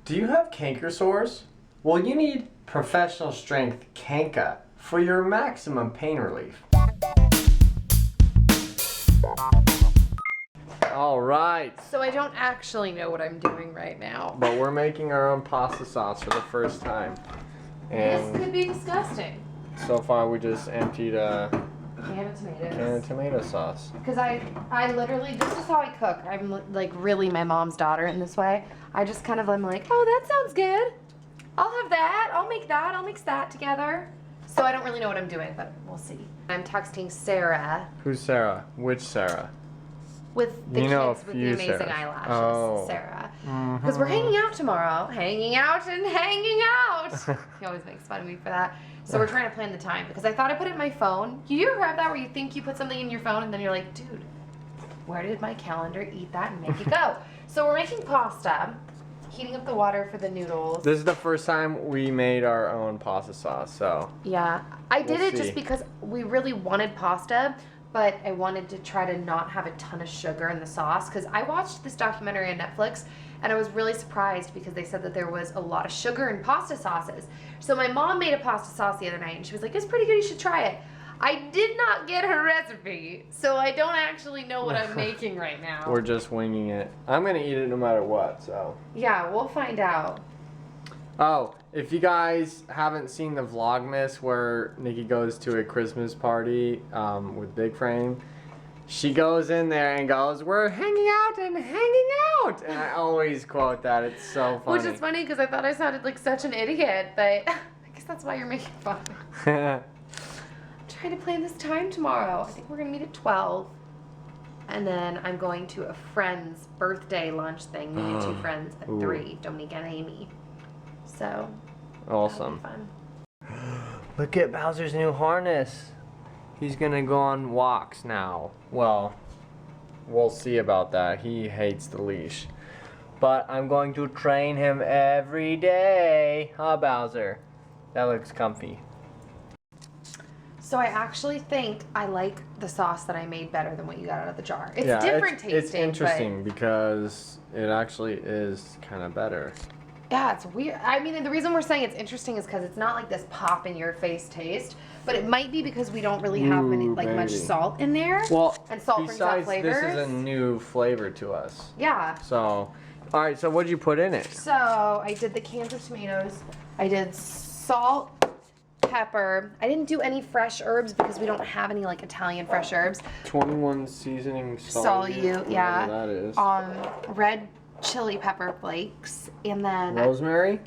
Do you have canker sores? Well, you need professional strength Kanka for your maximum pain relief. All right. So I don't actually know what I'm doing right now. But we're making our own pasta sauce for the first time. And this could be disgusting. so far we just emptied a Can of tomatoes. can of tomato sauce. Because I literally, this is how I cook. I'm like really my mom's daughter in this way. I just kind of, I'm like, oh, that sounds good. I'll have that. I'll make that. I'll mix that together. So I don't really know what I'm doing, but we'll see. I'm texting Sarah. Who's Sarah? Which Sarah? With the You know kids a with the few amazing Sarahs. eyelashes, Oh. Sarah. Because we're hanging out tomorrow. Hanging out and hanging out. He always makes fun of me for that. So we're trying to plan the time because I thought I put it in my phone. You ever have that where you think you put something in your phone and then you're like, dude, where did my calendar eat that and make it go? So we're making pasta, heating up the water for the noodles. This is the first time we made our own pasta sauce, so. Yeah, I did We'll it see. just because we really wanted pasta, but I wanted to try to not have a ton of sugar in the sauce because I watched this documentary on Netflix and I was really surprised because they said that there was a lot of sugar in pasta sauces. So my mom made a pasta sauce the other night and she was like, it's pretty good, you should try it. I did not get her recipe, so I don't actually know what I'm making right now. We're just winging it. I'm gonna eat it no matter what, so. Yeah, we'll find out. Oh, if you guys haven't seen the Vlogmas where Nikki goes to a Christmas party with Big Frame, she goes in there and goes, we're hanging out and hanging out! And I always quote that, it's so funny. Which is funny because I thought I sounded like such an idiot, but I guess that's why you're making fun. I'm trying to plan this time tomorrow. I think we're going to meet at 12. And then I'm going to a friend's birthday lunch thing, me and two friends at 3, Dominique and Amy. So, Awesome. that'll be fun. Look at Bowser's new harness. He's gonna go on walks now. Well, we'll see about that. He hates the leash. But I'm going to train him every day. Huh, Bowser? That looks comfy. So I actually think I like the sauce that I made better than what you got out of the jar. It's Yeah, different tasting. It's interesting because it actually is kind of better. Yeah, it's weird. I mean, the reason we're saying it's interesting is because it's not like this pop in your face taste, but it might be because we don't really have any much maybe. salt in there. Well, and salt brings out besides, flavors. this is a new flavor to us. Yeah. So, all right. So, what'd you put in it? So I did the cans of tomatoes. I did salt, pepper. I didn't do any fresh herbs because we don't have any like Italian fresh herbs. 21 seasoning Solute, yeah. That is. Red chili pepper flakes, and then rosemary,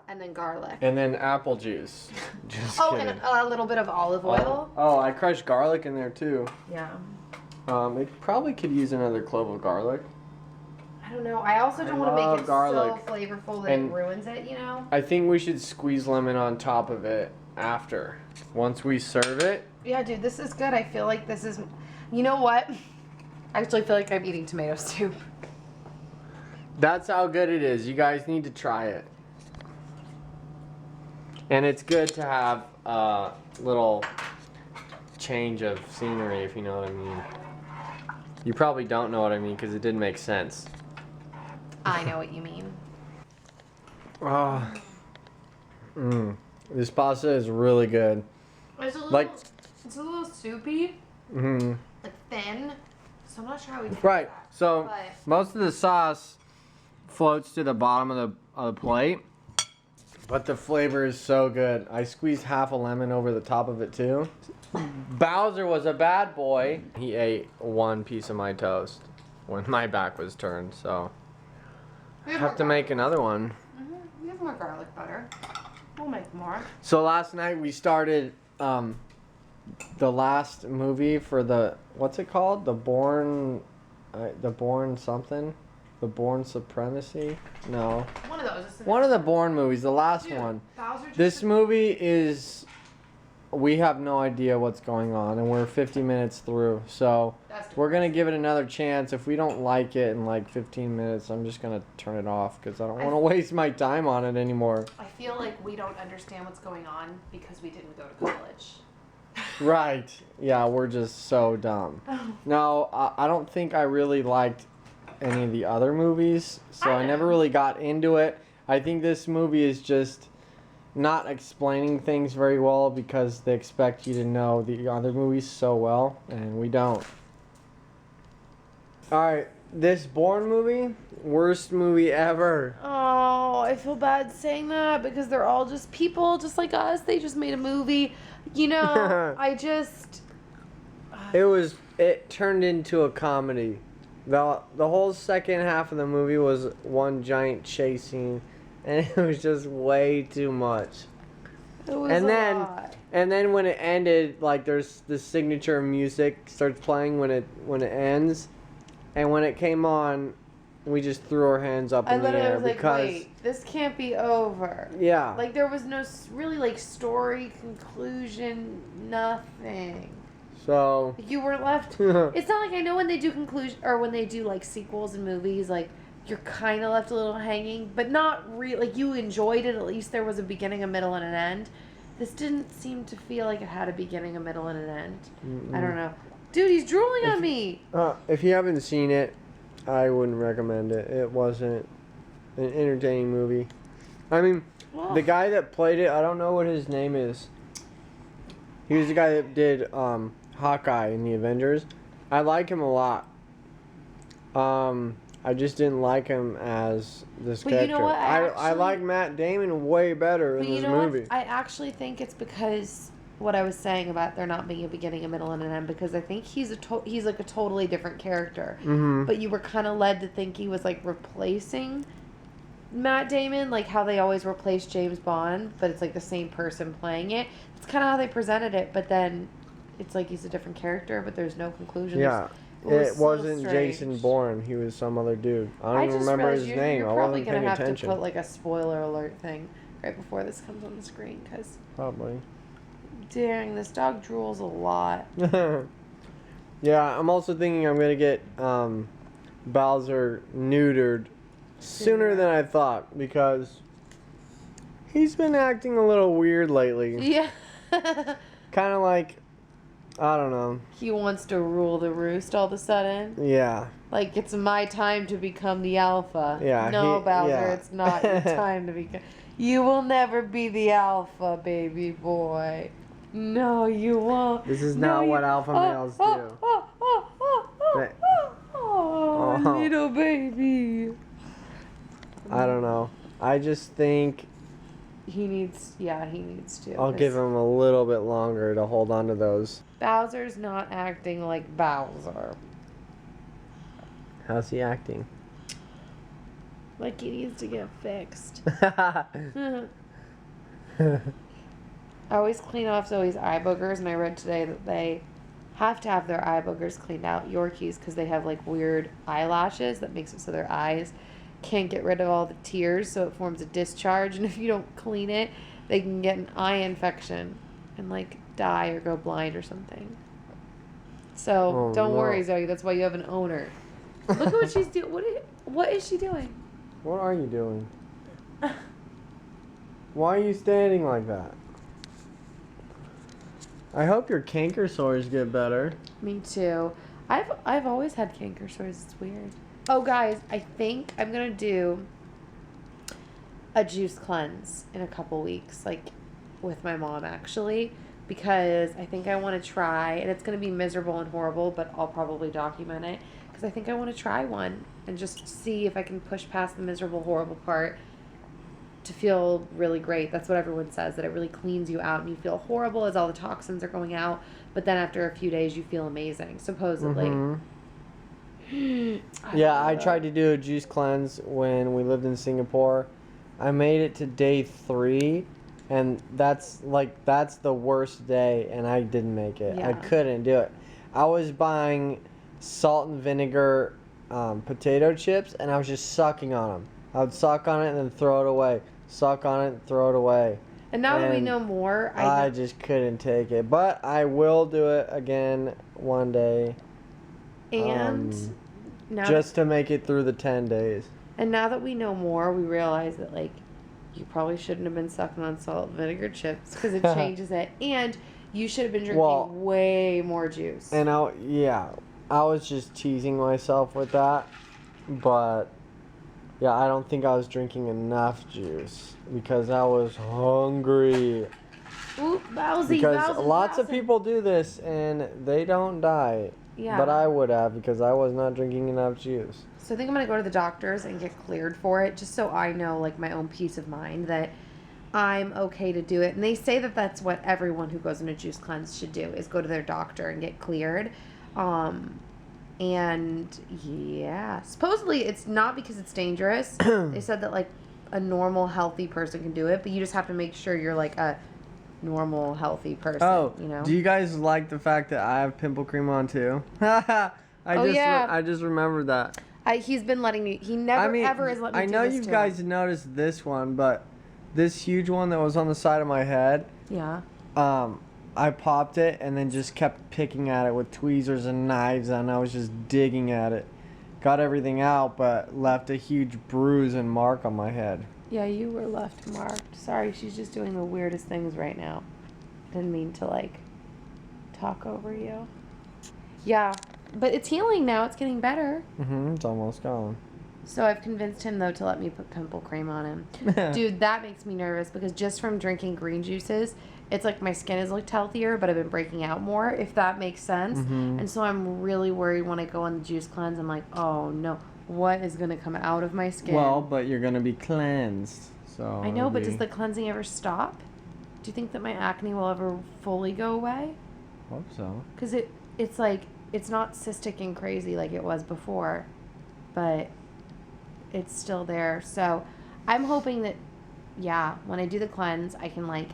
and then garlic. And then apple juice. Just kidding. And a little bit of olive oil. Oh, I crushed garlic in there too. Yeah. It probably could use another clove of garlic. I don't know. I also don't want to make it garlic. so flavorful that And it ruins it, you know? I think we should squeeze lemon on top of it after. Once we serve it. Yeah, dude, this is good. I feel like this is... You know what? I actually feel like I'm eating tomato soup. That's how good it is. You guys need to try it. And it's good to have a little change of scenery, if you know what I mean. You probably don't know what I mean because it didn't make sense. I know what you mean. This pasta is really good. It's a little soupy, like thin. So I'm not sure how we do Right. So but... most of the sauce floats to the bottom of the plate, but the flavor is so good. I squeezed half a lemon over the top of it too. Bowser was a bad boy. He ate one piece of my toast when my back was turned, so I have to make another one. We have more garlic butter. We'll make more. So last night we started the last movie for the, what's it called? The Bourne something? The Bourne Supremacy? No. One of those. One of the Bourne movies, the last one. This movie is, we have no idea what's going on, and we're 50 minutes through, so we're going to give it another chance. If we don't like it in like 15 minutes, I'm just going to turn it off because I don't want to waste my time on it anymore. I feel like we don't understand what's going on because we didn't go to college. Right. Yeah, we're just so dumb. No, I don't think I really liked any of the other movies, so I never really got into it. I think this movie is just not explaining things very well because they expect you to know the other movies so well, and we don't. Alright, this Bourne movie, worst movie ever. Oh, I feel bad saying that because they're all just people just like us. They just made a movie. You know, It turned into a comedy. The whole second half of the movie was one giant chase scene, and it was just way too much. It was And a then lot. and then when it ended, like there's the signature music starts playing when it ends, and when it came on, we just threw our hands up I in the literally air was like, because wait, this can't be over. yeah. Like, there was no really, like, story, conclusion, nothing. So You were left. It's not like I know when they do conclusion, or when they do, like, sequels and movies, like, you're kind of left a little hanging, but not really. Like, you enjoyed it. At least there was a beginning, a middle, and an end. This didn't seem to feel like it had a beginning, a middle, and an end. I don't know. Dude, he's drooling on me. If you haven't seen it, I wouldn't recommend it. It wasn't an entertaining movie. I mean, the guy that played it, I don't know what his name is. He was the guy that did Hawkeye in the Avengers. I like him a lot. I just didn't like him as this But character. you know what? I like Matt Damon way better in this movie. What? I actually think it's because what I was saying about there not being a beginning, a middle, and an end. Because I think he's like a totally different character. Mm-hmm. But you were kind of led to think he was like replacing Matt Damon, like how they always replace James Bond, but it's like the same person playing it. It's kind of how they presented it, but then it's like he's a different character, but there's no conclusions. Yeah. It wasn't Jason Bourne. He was some other dude. I don't even remember his name. You're I probably wasn't gonna paying have attention. to put like a spoiler alert thing right before this comes on the screen, because Probably. dang, this dog drools a lot. Yeah, I'm also thinking I'm gonna get Bowser neutered sooner than I thought because he's been acting a little weird lately. Yeah. Kind of like, I don't know. He wants to rule the roost all of a sudden. Yeah. Like, it's my time to become the alpha. Yeah, No, Bowser, yeah. it's not your time to become. You will never be the alpha, baby boy. No, you won't. This is not what alpha males do. Oh. Little baby. I don't know. I just think He needs to. I'll give him a little bit longer to hold on to those. Bowser's not acting like Bowser. How's he acting? Like he needs to get fixed. I always clean off Zoe's eye boogers, and I read today that they have to have their eye boogers cleaned out, Yorkies, because they have like weird eyelashes that makes it so their eyes can't get rid of all the tears, so it forms a discharge, and if you don't clean it, they can get an eye infection and like die or go blind or something. So don't worry, Zoe. That's why you have an owner. Look at what she's doing. What is she doing? What are you doing? Why are you standing like that? I hope your canker sores get better. Me too. I've always had canker sores. It's weird. Oh, guys, I think I'm gonna do a juice cleanse in a couple weeks, like with my mom actually, because I think I want to try, and it's gonna be miserable and horrible, but I'll probably document it because I think I want to try one and just see if I can push past the miserable, horrible part to feel really great. That's what everyone says, that it really cleans you out and you feel horrible as all the toxins are going out, but then after a few days you feel amazing, supposedly. Mm-hmm. Yeah, I tried to do a juice cleanse when we lived in Singapore. I made it to day 3, and that's the worst day, and I didn't make it. Yeah. I couldn't do it. I was buying salt and vinegar potato chips, and I was just sucking on them. I would suck on it and then throw it away. Suck on it and throw it away. And now that we know more, I just couldn't take it. But I will do it again one day. And now just to make it through the 10 days. And now that we know more, we realize that, like, you probably shouldn't have been sucking on salt and vinegar chips because it changes it. And you should have been drinking way more juice. And I was just teasing myself with that. But yeah, I don't think I was drinking enough juice because I was hungry. Ooh, Bowsy, Because Bowsy, lots of Bowsy. people do this and they don't die. Yeah. But I would have because I was not drinking enough juice. So I think I'm gonna go to the doctors and get cleared for it, just so I know, like, my own peace of mind that I'm okay to do it. And they say that that's what everyone who goes on a juice cleanse should do, is go to their doctor and get cleared. And yeah, supposedly it's not because it's dangerous. They said that, like, a normal healthy person can do it, but you just have to make sure you're like a normal healthy person. Oh, you know. do you guys like the fact that I have pimple cream on too? Yeah. I just remembered that. He's been letting me. He never ever has let me. I do know this you to guys him. noticed this one, but this huge one that was on the side of my head, Yeah. I popped it and then just kept picking at it with tweezers and knives, and I was just digging at it. Got everything out, but left a huge bruise and mark on my head. Yeah, you were left marked. Sorry, she's just doing the weirdest things right now. Didn't mean to, like, talk over you. Yeah, but it's healing now. It's getting better. It's almost gone. So I've convinced him, though, to let me put pimple cream on him. Dude, that makes me nervous because just from drinking green juices, it's like my skin has looked healthier, but I've been breaking out more, if that makes sense. And so I'm really worried when I go on the juice cleanse. I'm like, oh, no. What is going to come out of my skin? Well, but you're gonna be cleansed, so. I know, but does the cleansing ever stop? Do you think that my acne will ever fully go away? Hope so. Because it's like, it's not cystic and crazy like it was before, but it's still there. So I'm hoping that, yeah, when I do the cleanse, I can, like,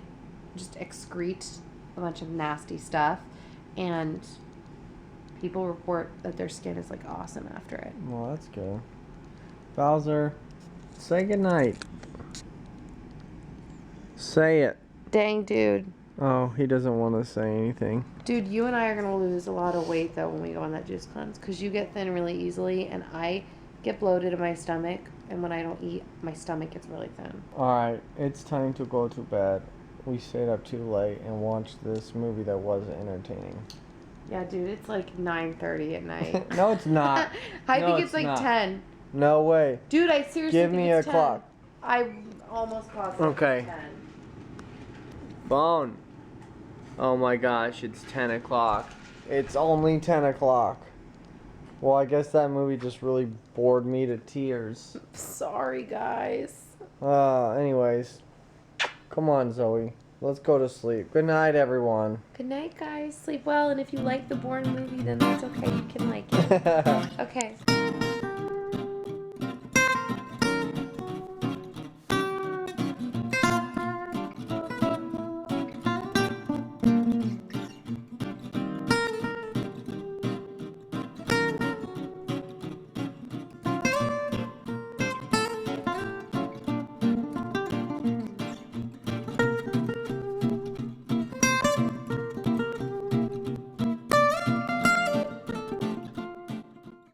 just excrete a bunch of nasty stuff, and people report that their skin is, like, awesome after it. Well, that's good. Bowser, say goodnight. Say it. Dang, dude. Oh, he doesn't want to say anything. Dude, you and I are going to lose a lot of weight, though, when we go on that juice cleanse, because you get thin really easily, and I get bloated in my stomach, and when I don't eat, my stomach gets really thin. Alright, it's time to go to bed. We stayed up too late and watched this movie that was entertaining. Yeah, dude, it's like 9:30 at night. No, it's not. I No, think it's it's like not. 10. No way. Dude, I seriously Give think me it's a 10. clock. I almost positive Okay. it's 10. Phone. Oh my gosh, it's 10 o'clock. It's only 10 o'clock. Well, I guess that movie just really bored me to tears. Sorry, guys. Anyways. Come on, Zoe. Let's go to sleep. Good night, everyone. Good night, guys. Sleep well, and if you like the boring movie, then that's okay. You can like it. Okay.